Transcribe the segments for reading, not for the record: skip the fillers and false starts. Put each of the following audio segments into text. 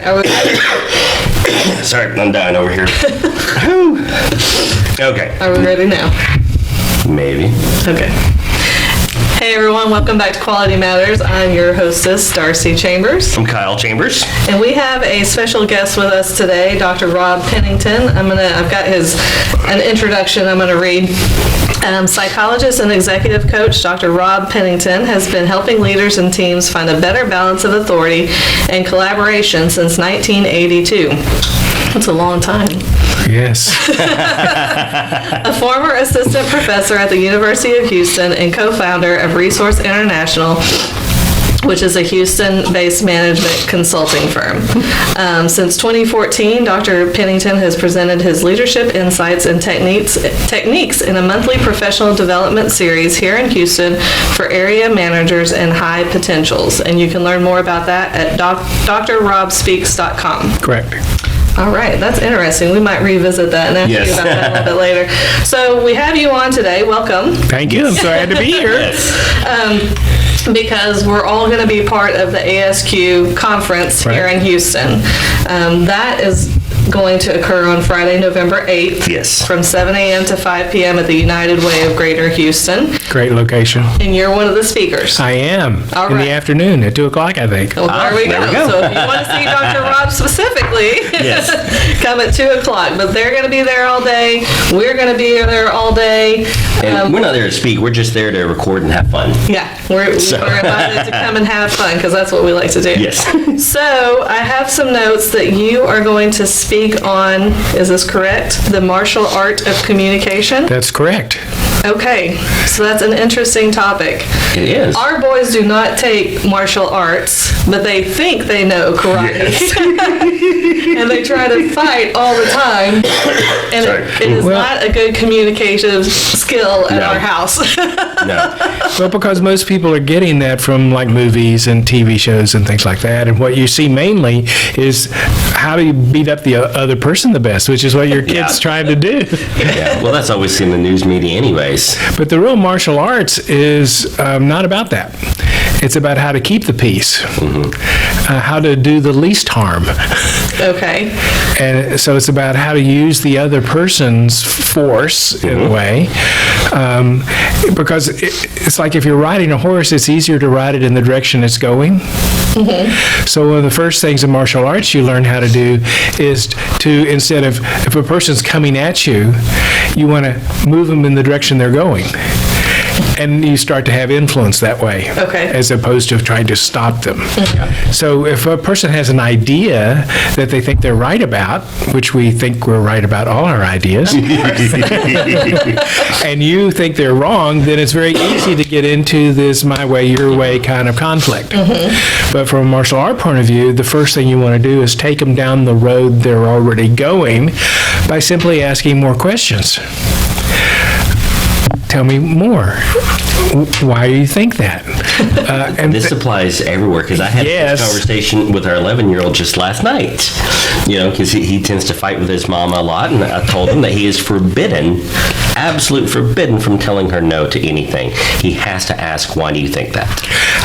Are we Sorry, I'm dying over here. Okay. Are we ready now? Maybe. Okay. Hey everyone, welcome back to Quality Matters. I'm your hostess, Darcy Chambers. I'm Kyle Chambers. And we have a special guest with us today, Dr. Rob Pennington. I've got an introduction I'm gonna read. Psychologist and executive coach Dr. Rob Pennington has been helping leaders and teams find a better balance of authority and collaboration since 1982. That's a long time. Yes. A former assistant professor at the University of Houston and co-founder of Resource International, which is a Houston-based management consulting firm. Since 2014, Dr. Pennington has presented his leadership insights and techniques in a monthly professional development series here in Houston for area managers and high potentials. And you can learn more about that at drrobspeaks.com. Correct. All right, that's interesting. We might revisit that and ask you about that a little bit later. So we have you on today. Welcome. Thank you. I'm so glad to be here. Because we're all going to be part of the ASQ conference here in Houston. That is going to occur on Friday, November 8th. Yes. From 7 a.m. to 5 p.m. at the United Way of Greater Houston. Great location. And you're one of the speakers. I am. All in right. the afternoon at 2 o'clock, I think. Well, there we go. So if you want to see Dr. Rob specifically, come at 2 o'clock. But they're going to be there all day. We're going to be there all day. And we're not there to speak. We're just there to record and have fun. Yeah, we're invited to come and have fun because that's what we like to do. Yes. So I have some notes that you are going to speak on, is this correct? The martial art of communication? That's correct. Okay, so that's an interesting topic. It is. Our boys do not take martial arts, but they think they know karate. Yes. And they try to fight all the time. And it is not a good communicative skill at our house. No. Well, because most people are getting that from like movies and TV shows and things like that. And what you see mainly is how do you beat up the other person the best, which is what your kid's trying to do. Yeah. Well, that's always in the news media anyways. But the real martial arts is not about that. It's about how to keep the peace, how to do the least harm. Okay. And so it's about how to use the other person's force in a way. Because it's like if you're riding a horse, it's easier to ride it in the direction it's going. So one of the first things in martial arts you learn how to do is to, instead of, if a person's coming at you, you want to move them in the direction they're going. And you start to have influence that way, as opposed to trying to stop them. So if a person has an idea that they think they're right about, which we think we're right about all our ideas, and you think they're wrong, then it's very easy to get into this my way, your way kind of conflict. But from a martial art point of view, the first thing you want to do is take them down the road they're already going by simply asking more questions. Tell me more. Why do you think that? And this applies everywhere, because I had this conversation with our 11-year-old just last night. You know, because he tends to fight with his mama a lot, and I told him that he is forbidden, absolute forbidden from telling her no to anything. He has to ask, why do you think that?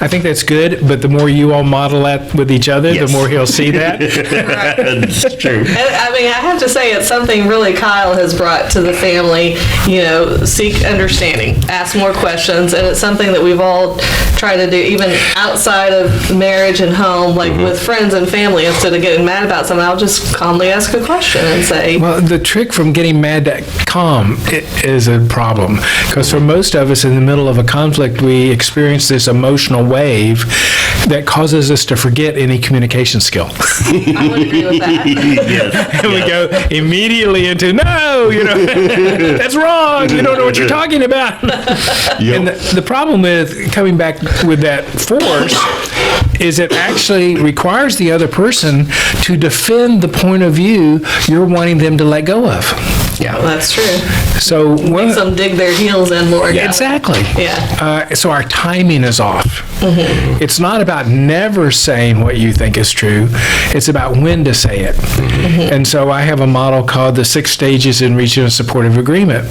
I think that's good, but the more you all model that with each other, the more he'll see that. That's true. And, I mean, I have to say it's something really Kyle has brought to the family, you know, seek understanding, ask more questions, and it's something that we've all tried to do, even outside of marriage and home, like with friends and family. Instead of getting mad about something, I'll just calmly ask a question and say... Well, the trick from getting mad to calm is a problem, because for most of us in the middle of a conflict, we experience this emotional wave that causes us to forget any communication skill. I would agree with that. And we go immediately into, no, you know, that's wrong, you don't know what you're talking about. And the problem with coming back with that force is it actually requires the other person to defend the point of view you're wanting them to let go of. Yeah. Well, that's true. So Makes them dig their heels in more. yeah, exactly. Yeah. So our timing is off. Mm-hmm. It's not about never saying what you think is true. It's about when to say it. Mm-hmm. And so I have a model called the 6 stages in reaching a supportive agreement.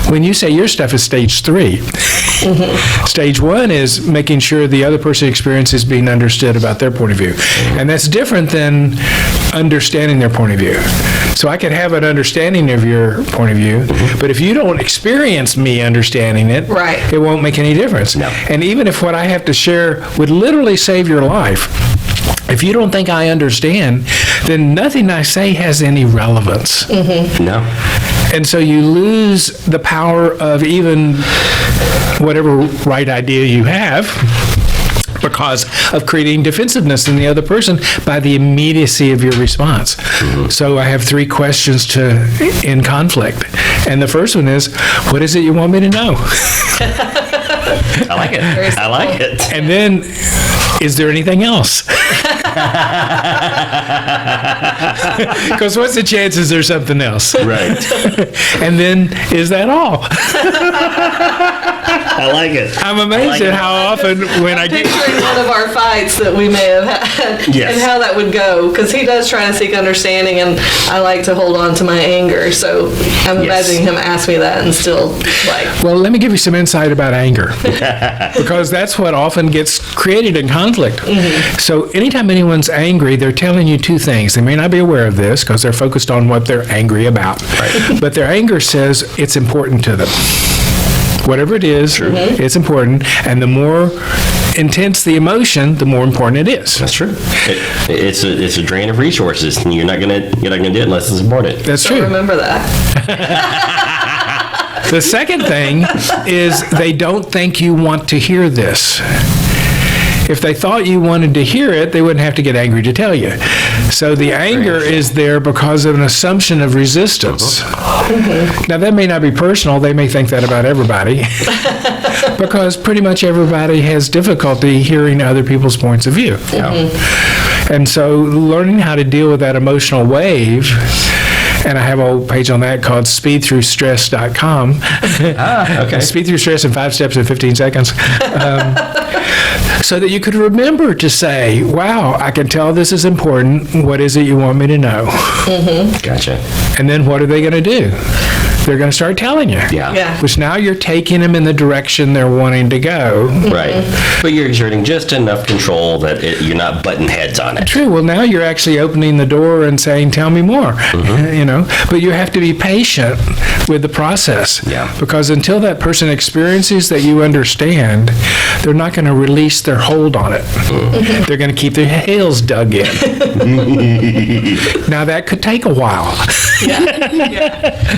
When you say your stuff is stage 3, Mm-hmm. stage 1 is making sure the other person's experience is being understood about their point of view. And that's different than understanding their point of view. So I could have an understanding of your point of view, but if you don't experience me understanding it, Right. it won't make any difference. No. And even if what I have to share would literally save your life, if you don't think I understand, then nothing I say has any relevance. No. And so you lose the power of even whatever right idea you have because of creating defensiveness in the other person by the immediacy of your response. So I have 3 questions to end conflict. And the first one is, what is it you want me to know? I like it. I like it. And then, is there anything else? Because what's the chances there's something else? Right. And then, is that all? I like it. I'm amazed at how often when I get... Picturing one of our fights that we may have had Yes. and how that would go, because he does try to seek understanding, and I like to hold on to my anger. So I'm imagining him ask me that and still like. Well, let me give you some insight about anger, because that's what often gets created in conflict. So anytime anyone's angry, they're telling you 2 things. They may not be aware of this because they're focused on what they're angry about. Right. But their anger says it's important to them. Whatever it is, it's important. And the more intense the emotion, the more important it is. That's true. It's a drain of resources, and you're not gonna do it unless it's important. That's So true. remember that. The second thing is they don't think you want to hear this. If they thought you wanted to hear it, they wouldn't have to get angry to tell you. So the anger is there because of an assumption of resistance. Now, that may not be personal. They may think that about everybody. Because pretty much everybody has difficulty hearing other people's points of view. And so learning how to deal with that emotional wave, and I have a whole page on that called speedthroughstress.com. Okay. Speed through stress in 5 steps in 15 seconds. So that you could remember to say, wow, I can tell this is important. What is it you want me to know? Gotcha. And then what are they going to do? They're going to start telling you. Yeah. Which now you're taking them in the direction they're wanting to go. Right. But you're exerting just enough control that you're not butting heads on it. True. Well, now you're actually opening the door and saying, tell me more. You know, but you have to be patient with the process. Yeah. Because until that person experiences that you understand, they're not going to release their hold on it. They're going to keep their heels dug in. Now, that could take a while.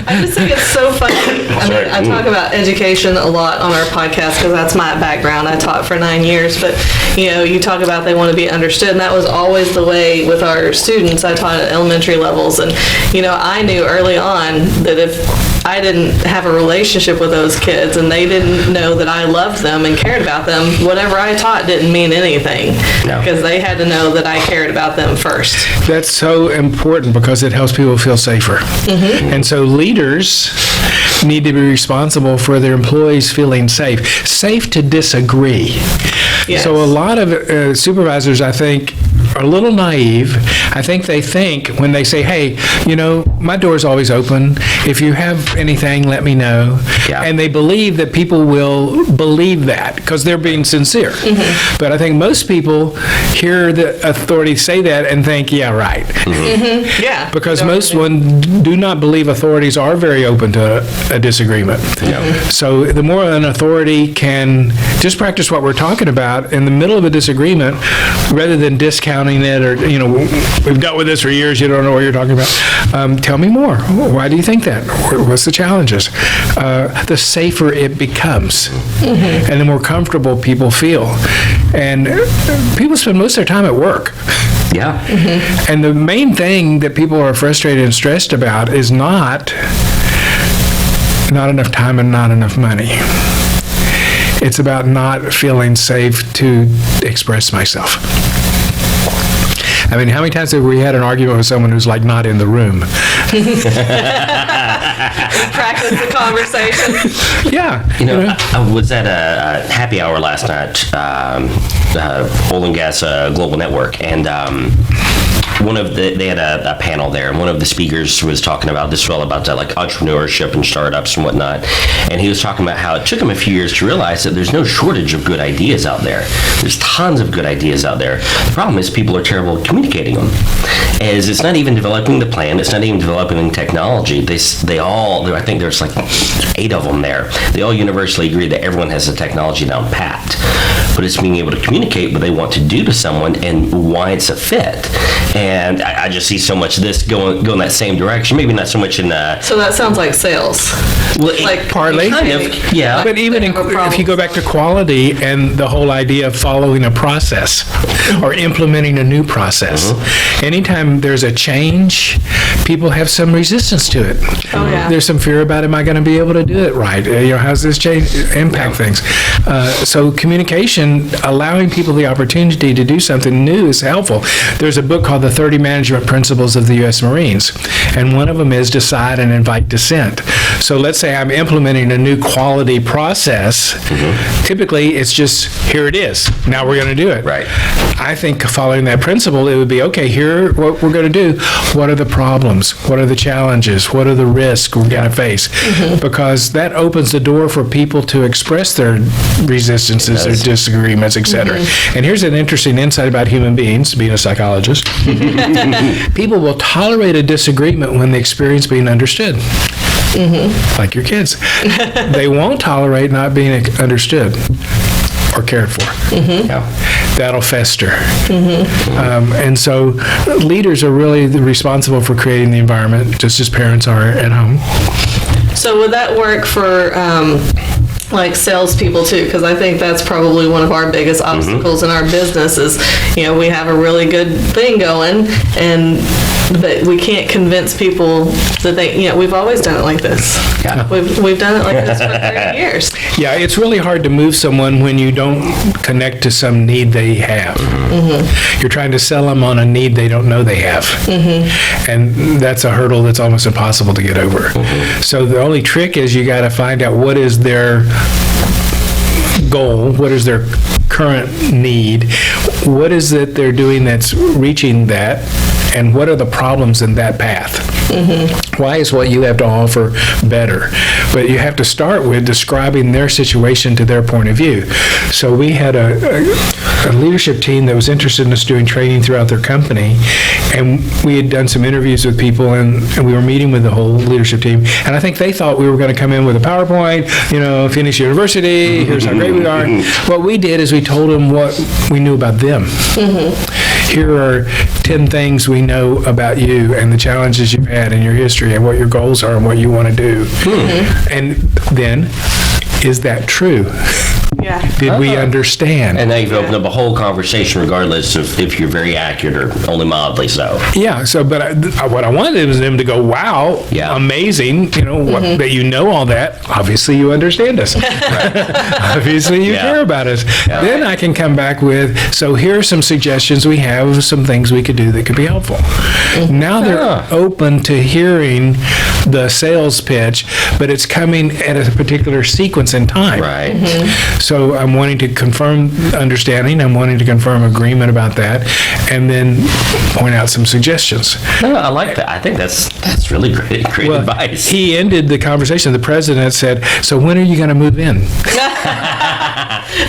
I just think it's so funny. I mean, I talk about education a lot on our podcast because that's my background. I taught for 9 years, but you talk about they want to be understood, and that was always the way with our students. I taught at elementary levels, and I knew early on that if I didn't have a relationship with those kids and they didn't know that I loved them and cared about them, whatever I taught didn't mean anything. No. Because they had to know that I cared about them first. That's so important because it helps people feel safer. And so leaders need to be responsible for their employees feeling safe to disagree. Yes. So a lot of supervisors, I think, are a little naive. I think they think when they say, hey, my door's always open. If you have anything, let me know. Yeah. And they believe that people will believe that because they're being sincere. But I think most people hear the authority say that and think, yeah, right. Yeah. Because most do not believe authorities are very open to a disagreement. So the more an authority can just practice what we're talking about in the middle of a disagreement, rather than discounting it or, we've dealt with this for years, you don't know what you're talking about. Tell me more. Why do you think that? What's the challenges? The safer it becomes. And the more comfortable people feel. And people spend most of their time at work. Yeah. And the main thing that people are frustrated and stressed about is not enough time and not enough money. It's about not feeling safe to express myself. I mean, how many times have we had an argument with someone who's like not in the room? Practice the conversation. Yeah. I was at a happy hour last night, Oil and Gas Global Network, and they had a panel there, and one of the speakers was talking about this, all about like entrepreneurship and startups and whatnot, and he was talking about how it took him a few years to realize that there's no shortage of good ideas out there. There's tons of good ideas out there. The problem is people are terrible at communicating them. As it's not even developing the plan, it's not even developing technology. They all, I think there's like 8 of them there. They all universally agree that everyone has the technology down pat, but it's being able to communicate what they want to do to someone and why it's a fit. And I just see so much of this going that same direction. Maybe not so much in. So that sounds like sales. Well, Like partly, kind of, yeah. But even if you go back to quality and the whole idea of following a process or implementing a new process, anytime there's a change, people have some resistance to it. Oh, yeah. There's some fear about, am I going to be able to do it right? How's this change impact things? So communication, allowing people the opportunity to do something new is helpful. There's a book called The 30 Management Principles of the U.S. Marines, and one of them is decide and invite dissent. So let's say I'm implementing a new quality process. Typically, it's just, here it is. Now we're going to do it. Right. I think following that principle, it would be, okay, here, what we're going to do. What are the problems? What are the challenges? What are the risks we're going to face? Because that opens the door for people to express their resistances, their disagreements, etc. And here's an interesting insight about human beings, being a psychologist. People will tolerate a disagreement when they experience being understood. Like your kids. They won't tolerate not being understood or cared for. That'll fester. And so leaders are really responsible for creating the environment, just as parents are at home. So would that work for like salespeople too? Because I think that's probably one of our biggest obstacles in our business is, we have a really good thing going, but we can't convince people that we've always done it like this. Yeah. We've done it like this for 30 years. Yeah, it's really hard to move someone when you don't connect to some need they have. You're trying to sell them on a need they don't know they have. And that's a hurdle that's almost impossible to get over. So the only trick is you got to find out what is their goal, what is their current need, what is it they're doing that's reaching that, and what are the problems in that path. Why is what you have to offer better? But you have to start with describing their situation to their point of view. So we had a leadership team that was interested in us doing training throughout their company, and we had done some interviews with people, and we were meeting with the whole leadership team, and I think they thought we were going to come in with a PowerPoint, finish university, here's how great we are. What we did is we told them what we knew about them. Here are 10 things we know about you and the challenges you've had in your history and what your goals are and what you want to do. And then, is that true? Yeah. Did we understand? And now you've opened up a whole conversation, regardless of if you're very accurate or only mildly so. Yeah. So, but what I wanted was them to go, "Wow, amazing! That you know all that. Obviously, you understand us. Obviously, you care about us." Then I can come back with, "So here are some suggestions we have, some things we could do that could be helpful." Now they're open to hearing the sales pitch, but it's coming at a particular sequence in time. Right. So I'm wanting to confirm understanding, I'm wanting to confirm agreement about that, and then point out some suggestions. No, I like that. I think that's really great advice. He ended the conversation. The president said, "So when are you going to move in?"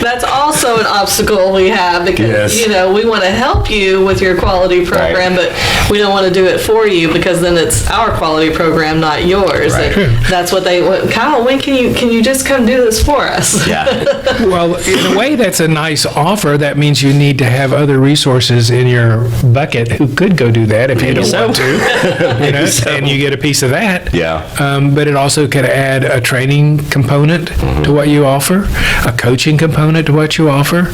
That's also an obstacle we have because, we want to help you with your quality program, but we don't want to do it for you because then it's our quality program, not yours. Right. And that's what they want. Kyle, when can you just come do this for us? Well, in a way, that's a nice offer. That means you need to have other resources in your bucket who could go do that if you don't want to. And you get a piece of that. But it also could add a training component to what you offer, a coaching component to what you offer,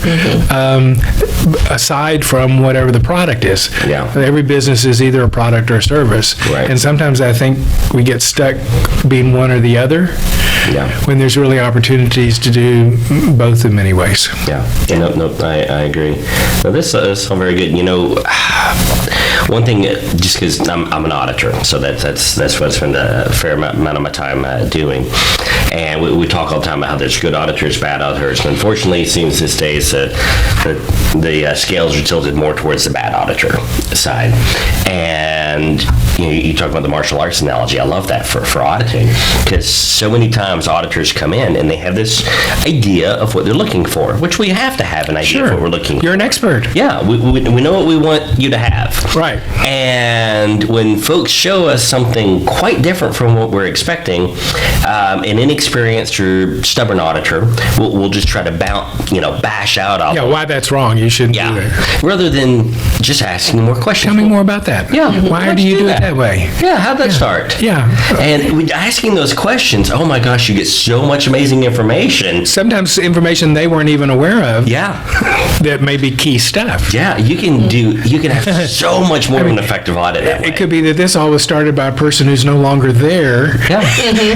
aside from whatever the product is. Every business is either a product or a service. And sometimes I think we get stuck being one or the other when there's really opportunities to do both in many ways. Yeah. I agree. Now, this is all very good. One thing, just because I'm an auditor, so that's what I spend a fair amount of my time doing. And we talk all the time about how there's good auditors, bad auditors. And unfortunately, it seems these days the scales are tilted more towards the bad auditor side. And you talk about the martial arts analogy. I love that for auditing, because so many times auditors come in and they have this idea of what they're looking for, which we have to have an idea of what we're looking for. You're an expert. Yeah, we know what we want you to have. Right. And when folks show us something quite different from what we're expecting, an inexperienced or stubborn auditor will just try to bash out off. Yeah, why that's wrong. You shouldn't do that. Rather than just asking more questions. Tell me more about that. Yeah. Why do you do it that way? Yeah, how'd that start? Yeah. And asking those questions, oh my gosh, you get so much amazing information. Sometimes information they weren't even aware of. Yeah. That may be key stuff. Yeah, you can have so much more of an effective audit that way. It could be that this all was started by a person who's no longer there. Yeah.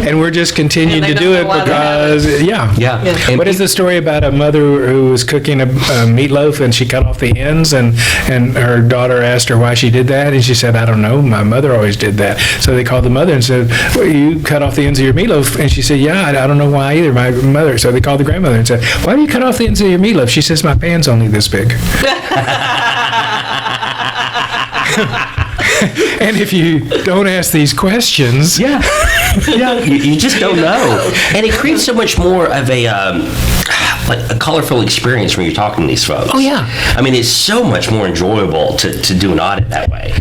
And we're just continuing to do it because, Yeah. And what is the story about a mother who was cooking a meatloaf and she cut off the ends and her daughter asked her why she did that, and she said, I don't know, my mother always did that. So they called the mother and said, well, you cut off the ends of your meatloaf? And she said, yeah, I don't know why either, my mother. So they called the grandmother and said, why do you cut off the ends of your meatloaf? She says, my pan's only this big. And if you don't ask these questions, you just don't know. And it creates so much more of a colorful experience when you're talking to these folks. Oh, yeah. I mean, it's so much more enjoyable to do an audit that way.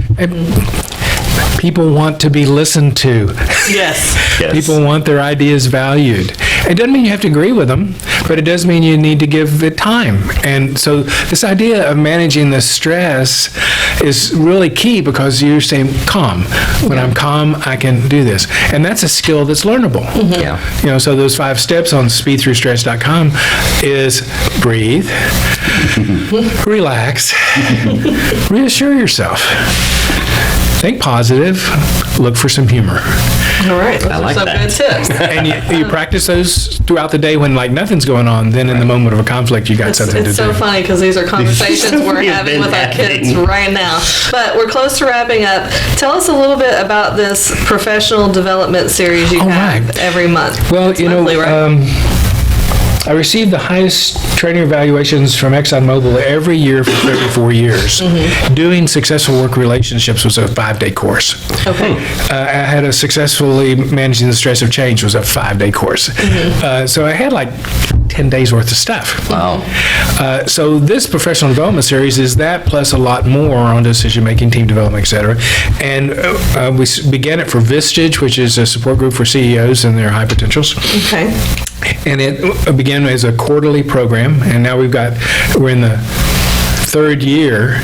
People want to be listened to. Yes. People want their ideas valued. It doesn't mean you have to agree with them, but it does mean you need to give it time. And so this idea of managing the stress is really key, because you're saying calm. When I'm calm, I can do this. And that's a skill that's learnable. Yeah. So those 5 steps on speedthroughstress.com is breathe, relax, reassure yourself. Think positive, look for some humor. All right, those are some good tips. And you practice those throughout the day when nothing's going on. Then in the moment of a conflict, you got something to do. It's so funny because these are conversations we're having with our kids right now. But we're close to wrapping up. Tell us a little bit about this professional development series you have every month. Well, I received the highest training evaluations from ExxonMobil every year for 34 years. Doing successful work relationships was a 5-day course. Okay. I had a successfully managing the stress of change was a 5-day course. So I had 10 days worth of stuff. Wow. So this professional development series is that plus a lot more on decision making, team development, et cetera. And we began it for Vistage, which is a support group for CEOs and their high potentials. Okay. And it began as a quarterly program, and now we're in the 3rd year.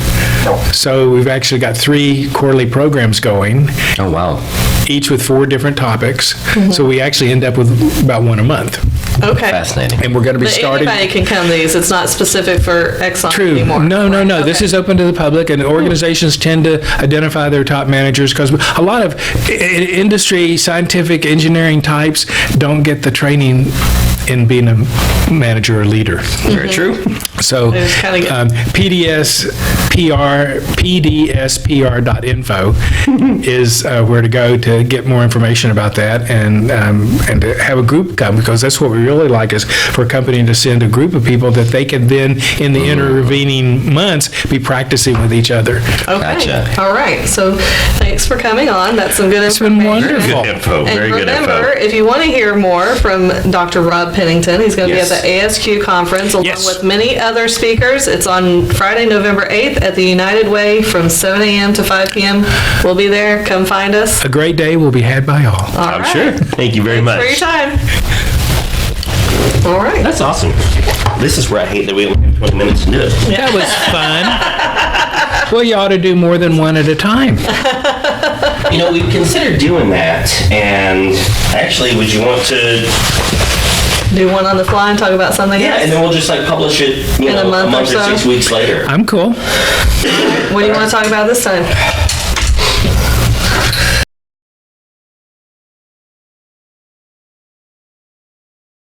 So we've actually got 3 quarterly programs going. Oh, wow. Each with 4 different topics. So we actually end up with about 1 a month. Okay. Fascinating. And we're going to be starting. Anybody can come to these. It's not specific for Exxon anymore. No. Okay. This is open to the public, and organizations tend to identify their top managers, because a lot of industry, scientific, engineering types don't get the training in being a manager or leader. Very true. So pdspr.info is where to go to get more information about that, and to have a group come, because that's what we really like, is for a company to send a group of people that they can then, in the intervening months, be practicing with each other. Okay. Gotcha. All right. So thanks for coming on. That's some good information. It's been wonderful. Good info. And Very good info. remember, if you want to hear more from Dr. Rob Pennington, he's going to be at the ASQ conference along with many other speakers. It's on Friday, November 8th at the United Way from 7 a.m. to 5 p.m. We'll be there. Come find us. A great day will be had by all. I'm sure. Thank you very much. Thanks for your time. All right. That's awesome. This is where I hate that we only have 20 minutes to do it. That was fun. Well, you ought to do more than one at a time. We've considered doing that, and actually, would you want to do one on the fly and talk about something else? And then we'll just publish it, in a month or 6 weeks later. I'm cool. What do you want to talk about this time?